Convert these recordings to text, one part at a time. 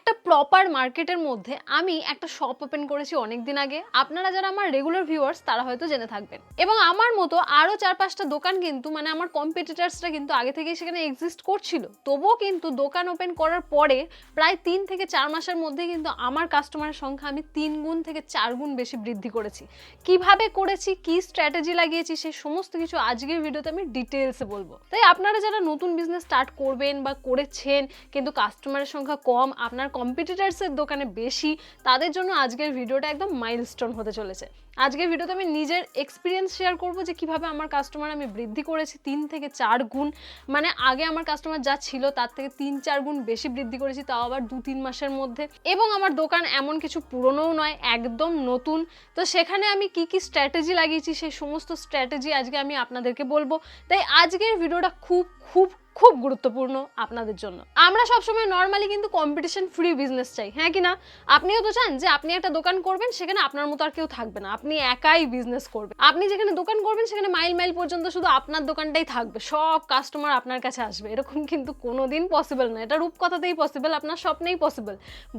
একটা প্রপার মার্কেটের মধ্যে আমি একটা শপ ওপেন করেছি অনেকদিন আগে। আপনারা যারা আমার রেগুলার ভিউয়ার্স তারা হয়তো জেনে থাকবেন। এবং আমার মতো আরো 4-5টা দোকান কিন্তু মানে আমার কম্পিটিটরসরা কিন্তু আগে থেকেই সেখানে এক্সিস্ট করছিল। তবুও কিন্তু দোকান ওপেন করার পরে প্রায় 3 থেকে 4 মাসের মধ্যে কিন্তু আমার কাস্টমারের সংখ্যা আমি 3 গুণ থেকে 4 গুণ বেশি বৃদ্ধি করেছি। কিভাবে করেছি, কি স্ট্র্যাটেজি লাগিয়েছি, সেই সমস্ত কিছু আজকের ভিডিওতে আমি ডিটেইলসে বলবো। তাই আপনারা যারা নতুন বিজনেস স্টার্ট করবেন বা করেছেন কিন্তু কাস্টমারের সংখ্যা কম, আপনার কম্পিটিটরসের দোকানে বেশি, তাদের জন্য আজকের ভিডিওটা একদম মাইলস্টোন হতে চলেছে। আজকের ভিডিওতে আমি নিজের এক্সপিরিয়েন্স শেয়ার করবো যে কিভাবে আমার কাস্টমার আমি বৃদ্ধি করেছি 3 থেকে 4 গুণ। মানে আগে আমার কাস্টমার যা ছিল তার থেকে 3-4 গুণ বেশি বৃদ্ধি করেছি, তাও আবার 2-3 মাসের মধ্যে। এবং আমার দোকান এমন কিছু পুরনোও নয়, একদম নতুন। তো সেখানে আমি কি কি স্ট্র্যাটেজি লাগিয়েছি সেই সমস্ত স্ট্র্যাটেজি আজকে আমি আপনাদেরকে বলবো। তাই আজকের ভিডিওটা খুব খুব খুব গুরুত্বপূর্ণ আপনাদের জন্য। আমরা সবসময় নর্মালি কিন্তু কম্পিটিশন ফ্রি বিজনেস চাই, হ্যাঁ কি না? আপনিও তো চান যে আপনি একটা দোকান করবেন, সেখানে আপনার মতো আর কেউ থাকবে না, আপনি একাই বিজনেস করবেন। আপনি যেখানে দোকান করবেন সেখানে মাইল মাইল পর্যন্ত শুধু আপনার দোকানটাই থাকবে, সব কাস্টমার আপনার কাছে আসবে। এরকম কিন্তু কোনোদিন পসিবল না। এটা রূপকথাতেই পসিবল, আপনার স্বপ্নেই পসিবল।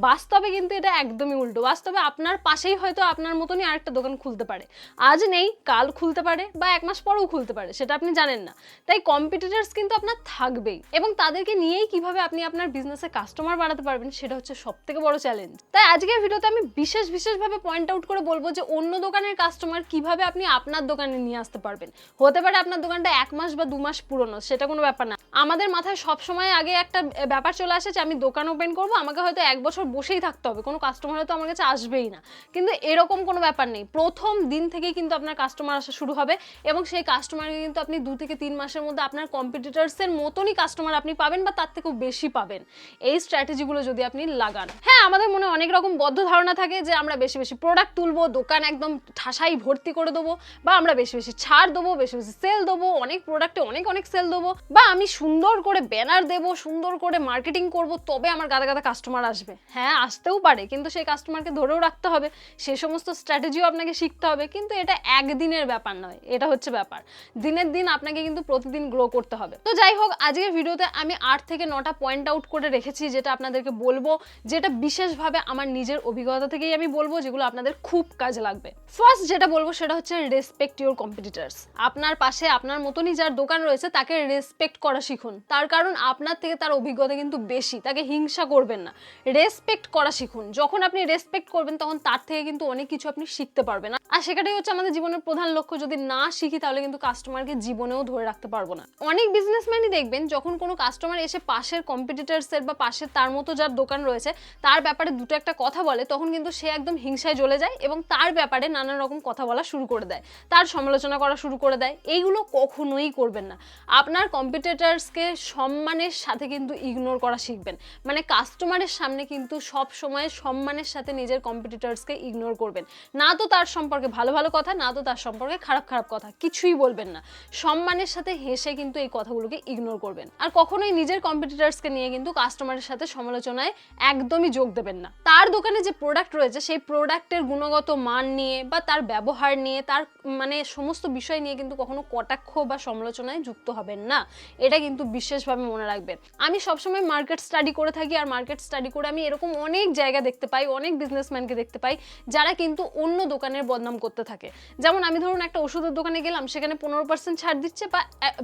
বাস্তবে কিন্তু এটা একদমই উল্টো। বাস্তবে আপনার পাশেই হয়তো আপনার মতনই আরেকটা দোকান খুলতে পারে, আজ নেই কাল খুলতে পারে বা 1 মাস পরেও খুলতে পারে, সেটা আপনি জানেন না। তাই কম্পিটিটরস কিন্তু আপনার থাকবেই, এবং তাদেরকে নিয়েই কিভাবে আপনি আপনার বিজনেসে কাস্টমার বাড়াতে পারবেন সেটা হচ্ছে সবথেকে বড় চ্যালেঞ্জ। তাই আজকের ভিডিওতে আমি বিশেষভাবে পয়েন্ট আউট করে বলবো যে অন্য দোকানের কাস্টমার কিভাবে আপনি আপনার দোকানে নিয়ে আসতে পারবেন। হতে পারে আপনার দোকানটা 1 মাস বা 2 মাস পুরনো, সেটা কোনো ব্যাপার না। আমাদের মাথায় সবসময় আগে একটা ব্যাপার চলে আসে যে আমি দোকান ওপেন করবো, আমাকে হয়তো 1 বছর বসেই থাকতে হবে, কোনো কাস্টমার হয়তো আমার কাছে আসবেই না। কিন্তু এরকম কোনো ব্যাপার নেই। প্রথম দিন থেকেই কিন্তু আপনার কাস্টমার আসা শুরু হবে, এবং সেই কাস্টমারকে কিন্তু আপনি 2 থেকে 3 মাসের মধ্যে আপনার কম্পিটিটরসের মতনই কাস্টমার আপনি পাবেন বা তার থেকেও বেশি পাবেন, এই স্ট্র্যাটেজিগুলো যদি আপনি লাগান। হ্যাঁ, আমাদের মনে অনেক রকম বদ্ধ ধারণা থাকে যে আমরা বেশি বেশি প্রোডাক্ট তুলবো, দোকান একদম ঠাসাই ভর্তি করে দেবো, বা আমরা বেশি বেশি ছাড় দেবো, বেশি বেশি সেল দেবো, অনেক প্রোডাক্টে অনেক অনেক সেল দেবো, বা আমি সুন্দর করে ব্যানার দেবো, সুন্দর করে মার্কেটিং করব, তবে আমার গাদা গাদা কাস্টমার আসবে। হ্যাঁ, আসতেও পারে, কিন্তু সেই কাস্টমারকে ধরেও রাখতে হবে, সে সমস্ত স্ট্র্যাটেজিও আপনাকে শিখতে হবে। কিন্তু এটা একদিনের ব্যাপার নয়, এটা হচ্ছে ব্যাপার দিনের দিন আপনাকে কিন্তু প্রতিদিন গ্রো করতে হবে। তো যাই হোক, আজকের ভিডিওতে আমি 8 থেকে 9টা পয়েন্ট আউট করে রেখেছি, যেটা আপনাদেরকে বলবো, যেটা বিশেষভাবে আমার নিজের অভিজ্ঞতা থেকেই আমি বলবো, যেগুলো আপনাদের খুব কাজে লাগবে। ফার্স্ট যেটা বলবো সেটা হচ্ছে রেসপেক্ট ইউর কম্পিটিটরস। আপনার পাশে আপনার মতনই যার দোকান রয়েছে তাকে রেসপেক্ট করা শিখুন। তার কারণ আপনার থেকে তার অভিজ্ঞতা কিন্তু বেশি, তাকে হিংসা করবেন না, রেসপেক্ট করা শিখুন। যখন আপনি রেসপেক্ট করবেন তখন তার থেকে কিন্তু অনেক কিছু আপনি শিখতে পারবেন। আর সেটাই হচ্ছে আমাদের জীবনের প্রধান লক্ষ্য। যদি না শিখি তাহলে কিন্তু কাস্টমারকে জীবনেও ধরে রাখতে পারবো না। অনেক বিজনেসম্যানই দেখবেন যখন কোনো কাস্টমার এসে পাশের কম্পিটিটরসের বা পাশের তার মতো যার দোকান রয়েছে তার ব্যাপারে দুটো একটা কথা বলে, তখন কিন্তু সে একদম হিংসায় জ্বলে যায় এবং তার ব্যাপারে নানান রকম কথা বলা শুরু করে দেয়, তার সমালোচনা করা শুরু করে দেয়। এইগুলো কখনোই করবেন না। আপনার কম্পিটিটরসকে সম্মানের সাথে কিন্তু ইগনোর করা শিখবেন। মানে কাস্টমারের সামনে কিন্তু সব সময় সম্মানের সাথে নিজের কম্পিটিটরসকে ইগনোর করবেন। না তো তার সম্পর্কে ভালো ভালো কথা, না তো তার সম্পর্কে খারাপ খারাপ কথা, কিছুই বলবেন না। সম্মানের সাথে হেসে কিন্তু এই কথাগুলোকে ইগনোর করবেন। আর কখনোই নিজের কম্পিটিটরসকে নিয়ে কিন্তু কাস্টমারের সাথে সমালোচনায় একদমই যোগ দেবেন না। তার দোকানে যে প্রোডাক্ট রয়েছে সেই প্রোডাক্টের গুণগত মান নিয়ে বা তার ব্যবহার নিয়ে, তার মানে সমস্ত বিষয় নিয়ে কিন্তু কখনো কটাক্ষ বা সমালোচনায় যুক্ত হবেন না। এটা কিন্তু বিশেষভাবে মনে রাখবেন। আমি সবসময় মার্কেট স্টাডি করে থাকি, আর মার্কেট স্টাডি করে আমি এরকম অনেক জায়গা দেখতে পাই, অনেক বিজনেসম্যানকে দেখতে পাই যারা কিন্তু অন্য দোকানের বদনাম করতে থাকে। যেমন আমি ধরুন একটা ওষুধের দোকানে গেলাম, সেখানে 15% ছাড় দিচ্ছে, বা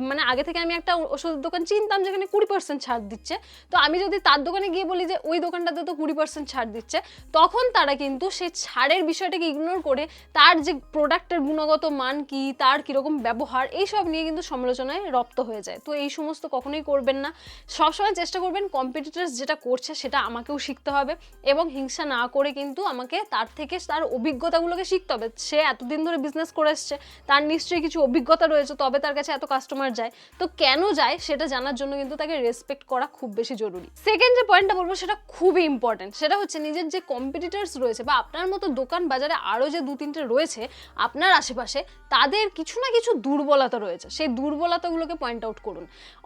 মানে আগে থেকে আমি একটা ওষুধের দোকান চিনতাম যেখানে 20% ছাড় দিচ্ছে, তো আমি যদি তার দোকানে গিয়ে বলি যে ওই দোকানটাতে তো 20% ছাড় দিচ্ছে, তখন তারা কিন্তু সেই ছাড়ের বিষয়টাকে ইগনোর করে তার যে প্রোডাক্টের গুণগত মান কি, তার কিরকম ব্যবহার, এইসব নিয়ে কিন্তু সমালোচনায় রপ্ত হয়ে যায়। তো এই সমস্ত কখনোই করবেন না। সবসময় চেষ্টা করবেন কম্পিটিটরস যেটা করছে সেটা আমাকেও শিখতে হবে, এবং হিংসা না করে কিন্তু আমাকে তার থেকে তার অভিজ্ঞতাগুলোকে শিখতে হবে। সে এতদিন ধরে বিজনেস করে এসছে, তার নিশ্চয়ই কিছু অভিজ্ঞতা রয়েছে, তবে তার কাছে এত কাস্টমার যায়। তো কেন যায় সেটা জানার জন্য কিন্তু তাকে রেসপেক্ট করা খুব বেশি জরুরি। সেকেন্ড যে পয়েন্টটা বলবো সেটা খুবই ইম্পর্টেন্ট, সেটা হচ্ছে নিজের যে কম্পিটিটরস রয়েছে বা আপনার মতো দোকান বাজারে আরো যে 2-3টে রয়েছে আপনার আশেপাশে, তাদের কিছু না কিছু দুর্বলতা রয়েছে, সেই দুর্বলতাগুলোকে পয়েন্ট আউট করুন।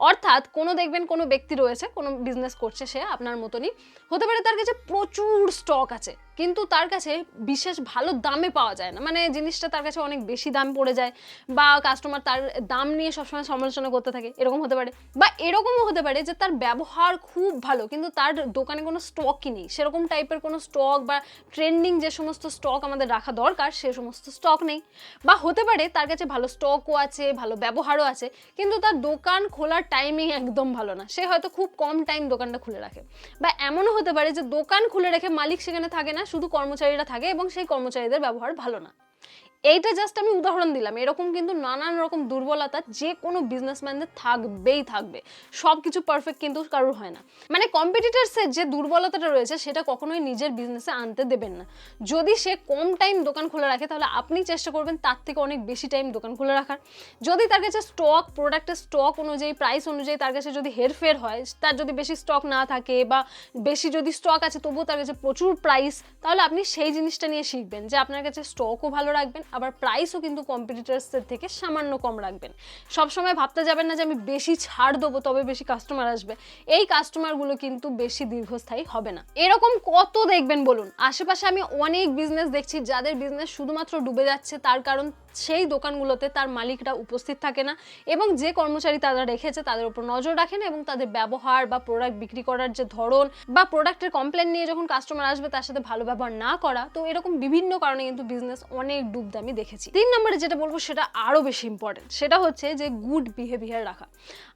অর্থাৎ দেখবেন কোনো ব্যক্তি রয়েছে, কোনো বিজনেস করছে, সে আপনার মতনই হতে পারে, তার কাছে প্রচুর স্টক আছে, কিন্তু তার কাছে বিশেষ ভালো দামে পাওয়া যায় না, মানে জিনিসটা তার কাছে অনেক বেশি দাম পড়ে যায়, বা কাস্টমার তার দাম নিয়ে সবসময় সমালোচনা করতে থাকে, এরকম হতে পারে। বা এরকমও হতে পারে যে তার ব্যবহার খুব ভালো কিন্তু তার দোকানে কোনো স্টকই নেই, সেরকম টাইপের কোনো স্টক বা ট্রেন্ডিং যে সমস্ত স্টক আমাদের রাখা দরকার সে সমস্ত স্টক নেই। বা হতে পারে তার কাছে ভালো স্টকও আছে, ভালো ব্যবহারও আছে, কিন্তু তার দোকান খোলার টাইমিং একদম ভালো না, সে হয়তো খুব কম টাইম দোকানটা খুলে রাখে। বা এমনও হতে পারে যে দোকান খুলে রেখে মালিক সেখানে থাকে না, শুধু কর্মচারীরা থাকে এবং সেই কর্মচারীদের ব্যবহার ভালো না। এইটা জাস্ট আমি উদাহরণ দিলাম, এরকম কিন্তু নানান রকম দুর্বলতা যে কোনো বিজনেসম্যানদের থাকবেই থাকবে, সব কিছু পারফেক্ট কিন্তু কারোর হয় না। মানে কম্পিটিটরসের যে দুর্বলতাটা রয়েছে সেটা কখনোই নিজের বিজনেসে আনতে দেবেন না। যদি সে কম টাইম দোকান খোলা রাখে তাহলে আপনি চেষ্টা করবেন তার থেকে অনেক বেশি টাইম দোকান খোলা রাখার। যদি তার কাছে স্টক, প্রোডাক্টের স্টক অনুযায়ী, প্রাইস অনুযায়ী তার কাছে যদি হেরফের হয়, তার যদি বেশি স্টক না থাকে বা বেশি যদি স্টক আছে তবুও তার কাছে প্রচুর প্রাইস, তাহলে আপনি সেই জিনিসটা নিয়ে শিখবেন যে আপনার কাছে স্টকও ভালো রাখবেন, আবার প্রাইসও কিন্তু কম্পিটিটরসের থেকে সামান্য কম রাখবেন। সবসময় ভাবতে যাবেন না যে আমি বেশি ছাড় দেবো তবে বেশি কাস্টমার আসবে, এই কাস্টমারগুলো কিন্তু বেশি দীর্ঘস্থায়ী হবে না। এরকম কত দেখবেন বলুন, আশেপাশে আমি অনেক বিজনেস দেখছি যাদের বিজনেস শুধুমাত্র ডুবে যাচ্ছে, তার কারণ সেই দোকানগুলোতে তার মালিকরা উপস্থিত থাকে না এবং যে কর্মচারী তারা রেখেছে তাদের উপর নজর রাখে না, এবং তাদের ব্যবহার বা প্রোডাক্ট বিক্রি করার যে ধরন বা প্রোডাক্টের কমপ্লেন নিয়ে যখন কাস্টমার আসবে তার সাথে ভালো ব্যবহার না করা, তো এরকম বিভিন্ন কারণে কিন্তু বিজনেস অনেক ডুবতে আমি দেখেছি। 3 নম্বরে যেটা বলবো সেটা আরো বেশি ইম্পর্টেন্ট, সেটা হচ্ছে যে গুড বিহেভিয়ার রাখা।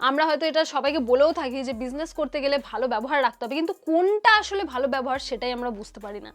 আমরা হয়তো এটা সবাইকে বলেও থাকি যে বিজনেস করতে গেলে ভালো ব্যবহার রাখতে হবে, কিন্তু কোনটা আসলে ভালো ব্যবহার সেটাই আমরা বুঝতে পারি না।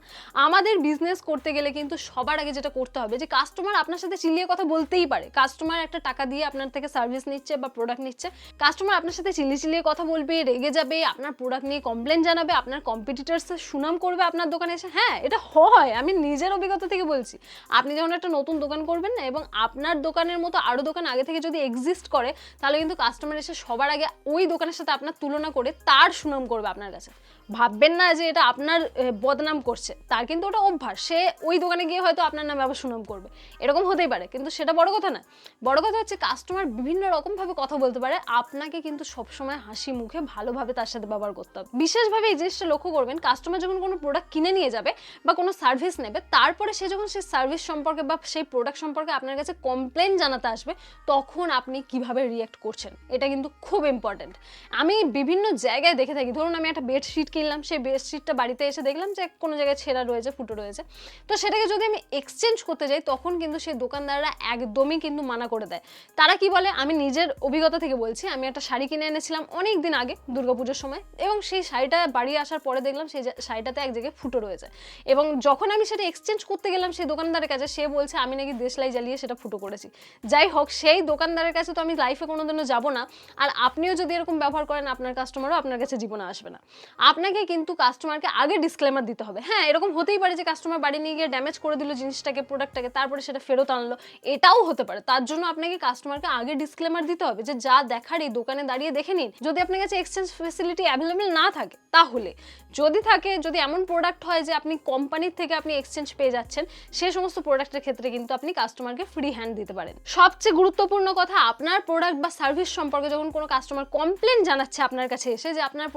আমাদের বিজনেস করতে গেলে কিন্তু সবার আগে যেটা করতে হবে যে কাস্টমার আপনার সাথে চিল্লিয়ে কথা বলতেই পারে, কাস্টমার একটা টাকা দিয়ে আপনার থেকে সার্ভিস নিচ্ছে বা প্রোডাক্ট নিচ্ছে, কাস্টমার আপনার সাথে চিল্লিয়ে কথা বলবে, রেগে যাবে, আপনার প্রোডাক্ট নিয়ে কমপ্লেন জানাবে, আপনার কম্পিটিটরসের সুনাম করবে আপনার দোকানে এসে। হ্যাঁ, এটা হয়, আমি নিজের অভিজ্ঞতা থেকে বলছি। আপনি যখন একটা নতুন দোকান করবেন না এবং আপনার দোকানের মতো আরো দোকান আগে থেকে যদি এক্সিস্ট করে, তাহলে কিন্তু কাস্টমার এসে সবার আগে ওই দোকানের সাথে আপনার তুলনা করে তার সুনাম করবে আপনার কাছে। ভাববেন না যে এটা আপনার বদনাম করছে, তার কিন্তু ওটা অভ্যাস, সে ওই দোকানে গিয়ে হয়তো আপনার নামে আবার সুনাম করবে, এরকম হতেই পারে, কিন্তু সেটা বড় কথা না। বড় কথা হচ্ছে কাস্টমার বিভিন্ন রকম ভাবে কথা বলতে পারে, আপনাকে কিন্তু সবসময় হাসি মুখে ভালোভাবে তার সাথে ব্যবহার করতে হবে। বিশেষভাবে এই জিনিসটা লক্ষ্য করবেন, কাস্টমার যখন কোনো প্রোডাক্ট কিনে নিয়ে যাবে বা কোনো সার্ভিস নেবে, তারপরে সে যখন সেই সার্ভিস সম্পর্কে বা সেই প্রোডাক্ট সম্পর্কে আপনার কাছে কমপ্লেন জানাতে আসবে, তখন আপনি কিভাবে রিঅ্যাক্ট করছেন এটা কিন্তু খুব ইম্পর্টেন্ট। আমি বিভিন্ন জায়গায় দেখে থাকি, ধরুন আমি একটা বেডশিট কিনলাম, সেই বেডশিটটা বাড়িতে এসে দেখলাম যে কোনো জায়গায় ছেঁড়া রয়েছে, ফুটো রয়েছে, তো সেটাকে যদি আমি এক্সচেঞ্জ করতে যাই তখন কিন্তু সেই দোকানদাররা একদমই কিন্তু মানা করে দেয়। তারা কি বলে, আমি নিজের অভিজ্ঞতা থেকে বলছি, আমি একটা শাড়ি কিনে এনেছিলাম অনেক দিন আগে দুর্গাপুজোর সময়, এবং সেই শাড়িটা বাড়ি আসার পরে দেখলাম সেই শাড়িটাতে এক জায়গায় ফুটো রয়েছে, এবং যখন আমি সেটা এক্সচেঞ্জ করতে গেলাম সেই দোকানদারের কাছে, সে বলছে আমি নাকি দেশলাই জ্বালিয়ে সেটা ফুটো করেছি। যাই হোক, সেই দোকানদারের কাছে তো আমি লাইফে কোনোদিনও যাবো না, আর আপনিও যদি এরকম ব্যবহার করেন আপনার কাস্টমারও আপনার কাছে জীবনে আসবে না। আপনাকে কিন্তু কাস্টমারকে আগে ডিসক্লেমার দিতে হবে। হ্যাঁ, এরকম হতেই পারে যে কাস্টমার বাড়ি নিয়ে গিয়ে ড্যামেজ করে দিল জিনিসটাকে, প্রোডাক্টটাকে, তারপরে সেটা ফেরত আনলো, এটাও হতে পারে। তার জন্য আপনাকে কাস্টমারকে আগে ডিসক্লেমার দিতে হবে যে যা দেখার এই দোকানে দাঁড়িয়ে দেখে নিন। যদি আপনার কাছে এক্সচেঞ্জ ফ্যাসিলিটি অ্যাভেলেবেল না থাকে, তাহলে যদি থাকে, যদি এমন প্রোডাক্ট হয় যে আপনি কোম্পানির থেকে আপনি এক্সচেঞ্জ পেয়ে যাচ্ছেন, সেই সমস্ত প্রোডাক্টের ক্ষেত্রে কিন্তু আপনি কাস্টমারকে ফ্রি হ্যান্ড দিতে পারেন। সবচেয়ে গুরুত্বপূর্ণ কথা, আপনার প্রোডাক্ট বা সার্ভিস সম্পর্কে যখন কোনো কাস্টমার কমপ্লেন জানাচ্ছে আপনার কাছে এসে যে আপনার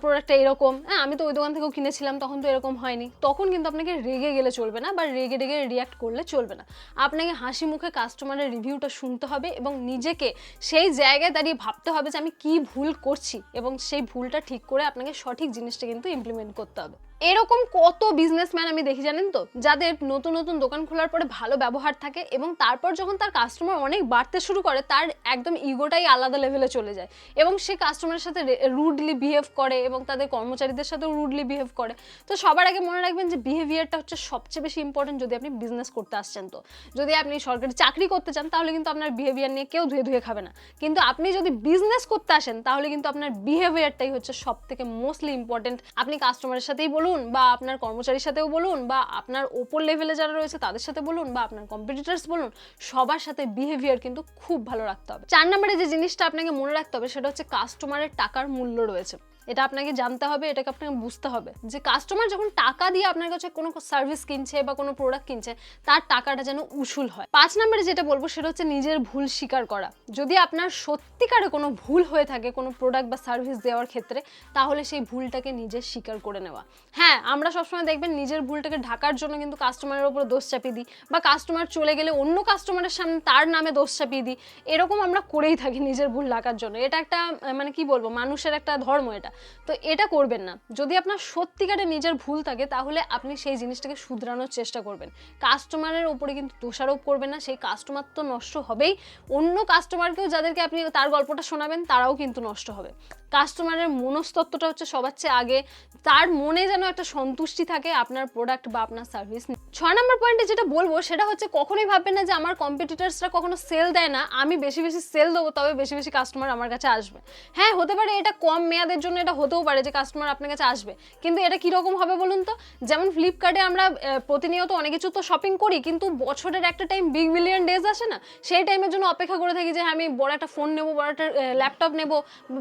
প্রোডাক্টটা এরকম, হ্যাঁ আমি তো ওই দোকান থেকেও কিনেছিলাম তখন তো এরকম হয়নি, তখন কিন্তু আপনাকে রেগে গেলে চলবে না বা রেগে রিয়াক্ট করলে চলবে না। আপনাকে হাসি মুখে কাস্টমারের রিভিউটা শুনতে হবে এবং নিজেকে সেই জায়গায় দাঁড়িয়ে ভাবতে হবে যে আমি কি ভুল করছি, এবং সেই ভুলটা ঠিক করে আপনাকে সঠিক জিনিসটা কিন্তু ইমপ্লিমেন্ট করতে হবে। এরকম কত বিজনেসম্যান আমি দেখি জানেন তো, যাদের নতুন নতুন দোকান খোলার পরে ভালো ব্যবহার থাকে এবং তারপর যখন তার কাস্টমার অনেক বাড়তে শুরু করে, তার একদম ইগোটাই আলাদা লেভেলে চলে যায় এবং সে কাস্টমারের সাথে রুডলি বিহেভ করে এবং তাদের কর্মচারীদের সাথেও রুডলি বিহেভ করে। তো সবার আগে মনে রাখবেন যে বিহেভিয়ারটা হচ্ছে সবচেয়ে বেশি ইম্পর্টেন্ট যদি আপনি বিজনেস করতে আসছেন। তো যদি আপনি সরকারি চাকরি করতে চান তাহলে কিন্তু আপনার বিহেভিয়ার নিয়ে কেউ ধুয়ে খাবে না, কিন্তু আপনি যদি বিজনেস করতে আসেন তাহলে কিন্তু আপনার বিহেভিয়ারটাই হচ্ছে সব থেকে মোস্টলি ইম্পর্টেন্ট। আপনি কাস্টমারের সাথেই বলুন বা আপনার কর্মচারীর সাথেও বলুন বা আপনার ওপর লেভেলে যারা রয়েছে তাদের সাথে বলুন বা আপনার কম্পিটিটরস বলুন, সবার সাথে বিহেভিয়ার কিন্তু খুব ভালো রাখতে হবে। 4 নম্বরে যে জিনিসটা আপনাকে মনে রাখতে হবে সেটা হচ্ছে কাস্টমারের টাকার মূল্য রয়েছে। এটা আপনাকে জানতে হবে, এটাকে আপনাকে বুঝতে হবে যে কাস্টমার যখন টাকা দিয়ে আপনার কাছে কোনো সার্ভিস কিনছে বা কোনো প্রোডাক্ট কিনছে, তার টাকাটা যেন উসুল হয়। 5 নম্বরে যেটা বলবো সেটা হচ্ছে নিজের ভুল স্বীকার করা। যদি আপনার সত্যিকারে কোনো ভুল হয়ে থাকে কোনো প্রোডাক্ট বা সার্ভিস দেওয়ার ক্ষেত্রে, তাহলে সেই ভুলটাকে নিজে স্বীকার করে নেওয়া। হ্যাঁ, আমরা সবসময় দেখবেন নিজের ভুলটাকে ঢাকার জন্য কিন্তু কাস্টমারের উপর দোষ চাপিয়ে দিই, বা কাস্টমার চলে গেলে অন্য কাস্টমারের সামনে তার নামে দোষ চাপিয়ে দিই। এরকম আমরা করেই থাকি নিজের ভুল ঢাকার জন্য। এটা একটা মানে কি বলবো, মানুষের একটা ধর্ম এটা। তো এটা করবেন না। যদি আপনার সত্যিকারে নিজের ভুল থাকে, তাহলে আপনি সেই জিনিসটাকে শুধরানোর চেষ্টা করবেন। কাস্টমারের উপরে কিন্তু দোষারোপ করবেন না। সেই কাস্টমার তো নষ্ট হবেই, অন্য কাস্টমারকেও যাদেরকে আপনি তার গল্পটা শোনাবেন তারাও কিন্তু নষ্ট হবে। কাস্টমারের মনস্তত্ত্বটা হচ্ছে সবার চেয়ে আগে, তার মনে যেন একটা সন্তুষ্টি থাকে আপনার প্রোডাক্ট বা আপনার সার্ভিস। 6 নম্বর পয়েন্টে যেটা বলবো সেটা হচ্ছে কখনোই ভাববেন না যে আমার কম্পিটিটরসরা কখনো সেল দেয় না, আমি বেশি বেশি সেল দেবো তবে বেশি বেশি কাস্টমার আমার কাছে আসবে। হ্যাঁ, হতে পারে এটা কম মেয়াদের জন্য, এটা হতেও পারে যে কাস্টমার আপনার কাছে আসবে, কিন্তু এটা কীরকম হবে বলুন তো? যেমন ফ্লিপকার্টে আমরা প্রতিনিয়ত অনেক কিছু তো শপিং করি, কিন্তু বছরের একটা টাইম বিগ বিলিয়ন ডেজ আসে না, সেই টাইমের জন্য অপেক্ষা করে থাকি যে আমি বড় একটা ফোন নেবো, বড় একটা ল্যাপটপ নেবো,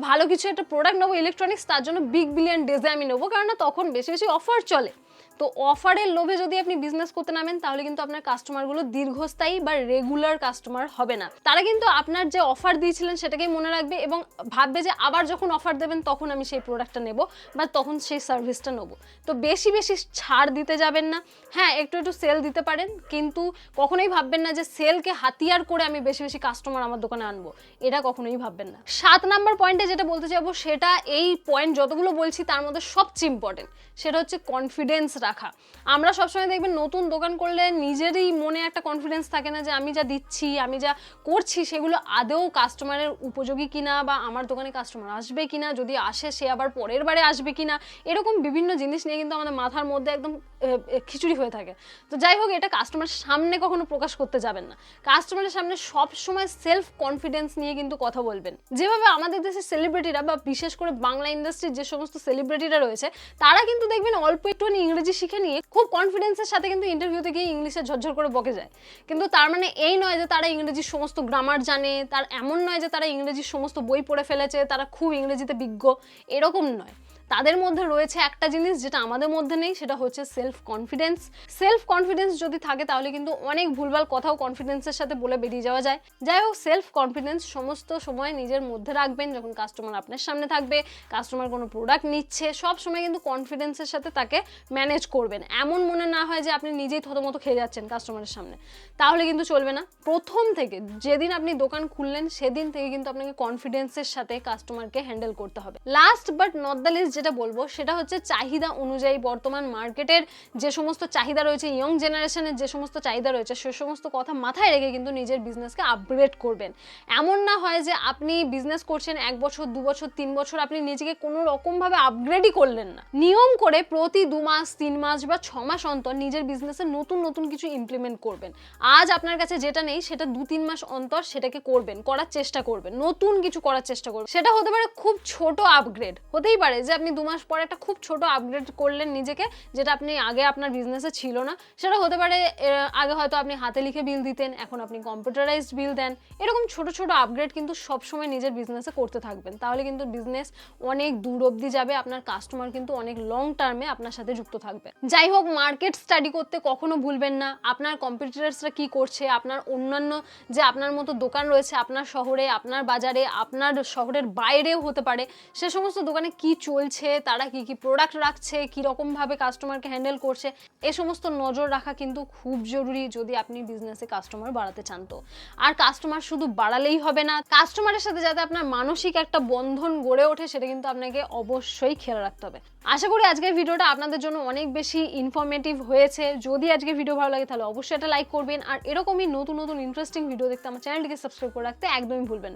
ভালো কিছু একটা প্রোডাক্ট নেবো ইলেকট্রনিক্স, তার জন্য বিগ বিলিয়ন ডেজে আমি নেবো, কারণ তখন বেশি বেশি অফার চলে। তো অফারের লোভে যদি আপনি বিজনেস করতে নামেন, তাহলে কিন্তু আপনার কাস্টমারগুলো দীর্ঘস্থায়ী বা রেগুলার কাস্টমার হবে না। তারা কিন্তু আপনার যে অফার দিয়েছিলেন সেটাকেই মনে রাখবে এবং ভাববে যে আবার যখন অফার দেবেন তখন আমি সেই প্রোডাক্টটা নেব বা তখন সেই সার্ভিসটা নেব। তো বেশি বেশি ছাড় দিতে যাবেন না। হ্যাঁ, একটু একটু সেল দিতে পারেন, কিন্তু কখনোই ভাববেন না যে সেলকে হাতিয়ার করে আমি বেশি বেশি কাস্টমার আমার দোকানে আনবো, এটা কখনোই ভাববেন না। 7 নম্বর পয়েন্টে যেটা বলতে যাবো, সেটা এই পয়েন্ট যতগুলো বলছি তার মধ্যে সবচেয়ে ইম্পর্টেন্ট, সেটা হচ্ছে কনফিডেন্স রাখা। আমরা সবসময় দেখবেন নতুন দোকান করলে নিজেরই মনে একটা কনফিডেন্স থাকে না যে আমি যা দিচ্ছি, আমি যা করছি সেগুলো আদৌ কাস্টমারের উপযোগী কিনা, বা আমার দোকানে কাস্টমার আসবে কিনা, যদি আসে সে আবার পরের বারে আসবে কিনা, এরকম বিভিন্ন জিনিস নিয়ে কিন্তু আমাদের মাথার মধ্যে একদম খিচুড়ি হয়ে থাকে। তো যাই হোক, এটা কাস্টমারের সামনে কখনো প্রকাশ করতে যাবেন না। কাস্টমারের সামনে সব সময় সেলফ কনফিডেন্স নিয়ে কিন্তু কথা বলবেন। যেভাবে আমাদের দেশের সেলিব্রিটিরা বা বিশেষ করে বাংলা ইন্ডাস্ট্রির যে সমস্ত সেলিব্রিটিরা রয়েছে, তারা কিন্তু দেখবেন অল্প একটুখানি ইংরেজি শিখে নিয়ে খুব কনফিডেন্সের সাথে কিন্তু ইন্টারভিউতে গিয়ে ইংলিশে ঝরঝর করে বকে যায়। কিন্তু তার মানে এই নয় যে তারা ইংরেজির সমস্ত গ্রামার জানে, তার এমন নয় যে তারা ইংরেজির সমস্ত বই পড়ে ফেলেছে, তারা খুব ইংরেজিতে বিজ্ঞ, এরকম নয়। তাদের মধ্যে রয়েছে একটা জিনিস যেটা আমাদের মধ্যে নেই, সেটা হচ্ছে সেলফ কনফিডেন্স। সেলফ কনফিডেন্স যদি থাকে তাহলে কিন্তু অনেক ভুলভাল কথাও কনফিডেন্সের সাথে বলে বেরিয়ে যাওয়া যায়। যাই হোক, সেলফ কনফিডেন্স সমস্ত সময় নিজের মধ্যে রাখবেন। যখন কাস্টমার আপনার সামনে থাকবে, কাস্টমার কোনো প্রোডাক্ট নিচ্ছে, সব সময় কিন্তু কনফিডেন্সের সাথে তাকে ম্যানেজ করবেন। এমন মনে না হয় যে আপনি নিজেই থতমতো খেয়ে যাচ্ছেন কাস্টমারের সামনে, তাহলে কিন্তু চলবে না। প্রথম থেকে যেদিন আপনি দোকান খুললেন সেদিন থেকে কিন্তু আপনাকে কনফিডেন্সের সাথে কাস্টমারকে হ্যান্ডেল করতে হবে। Last but not the least যেটা বলবো সেটা হচ্ছে চাহিদা অনুযায়ী বর্তমান মার্কেটের যে সমস্ত চাহিদা রয়েছে, ইয়ং জেনারেশনের যে সমস্ত চাহিদা রয়েছে, সে সমস্ত কথা মাথায় রেখে কিন্তু নিজের বিজনেসকে আপগ্রেড করবেন। এমন না হয় যে আপনি বিজনেস করছেন 1 বছর 2 বছর 3 বছর আপনি নিজেকে কোনো রকমভাবে আপগ্রেডই করলেন না। নিয়ম করে প্রতি 2 মাস 3 মাস বা 6 মাস অন্তর নিজের বিজনেসে নতুন নতুন কিছু ইমপ্লিমেন্ট করবেন। আজ আপনার কাছে যেটা নেই সেটা 2-3 মাস অন্তর সেটাকে করার চেষ্টা করবেন, নতুন কিছু করার চেষ্টা করবেন। সেটা হতে পারে খুব ছোট আপগ্রেড, হতেই পারে যে আপনি 2 মাস পরে একটা খুব ছোট আপগ্রেড করলেন নিজেকে, যেটা আপনি আগে আপনার বিজনেসে ছিল না। সেটা হতে পারে আগে হয়তো আপনি হাতে লিখে বিল দিতেন, এখন আপনি কম্পিউটারাইজড বিল দেন। এরকম ছোট ছোট আপগ্রেড কিন্তু সবসময় নিজের বিজনেসে করতে থাকবেন, তাহলে কিন্তু বিজনেস অনেক দূর অবধি যাবে, আপনার কাস্টমার কিন্তু অনেক লং টার্মে আপনার সাথে যুক্ত থাকবে। যাই হোক, মার্কেট স্টাডি করতে কখনো ভুলবেন না। আপনার কম্পিটিটরসরা কি করছে, আপনার অন্যান্য যে আপনার মতো দোকান রয়েছে আপনার শহরে, আপনার বাজারে, আপনার শহরের বাইরেও হতে পারে, সে সমস্ত দোকানে কি চলছে, তারা কি কি প্রোডাক্ট রাখছে, কি রকম ভাবে কাস্টমারকে হ্যান্ডেল করছে, এ সমস্ত নজর রাখা কিন্তু খুব জরুরি যদি আপনি বিজনেসে কাস্টমার বাড়াতে চান। তো আর কাস্টমার শুধু বাড়ালেই হবে না, কাস্টমারের সাথে যাতে আপনার মানসিক একটা বন্ধন গড়ে ওঠে সেটা কিন্তু আপনাকে অবশ্যই খেয়াল রাখতে হবে। আশা করি আজকের ভিডিওটা আপনাদের জন্য অনেক বেশি ইনফরমেটিভ হয়েছে। যদি আজকের ভিডিও ভালো লাগে তাহলে অবশ্যই এটা লাইক করবেন, আর এরকমই নতুন নতুন ইন্টারেস্টিং ভিডিও দেখতে আমার চ্যানেলটিকে সাবস্ক্রাইব করে রাখতে একদমই ভুলবেন না।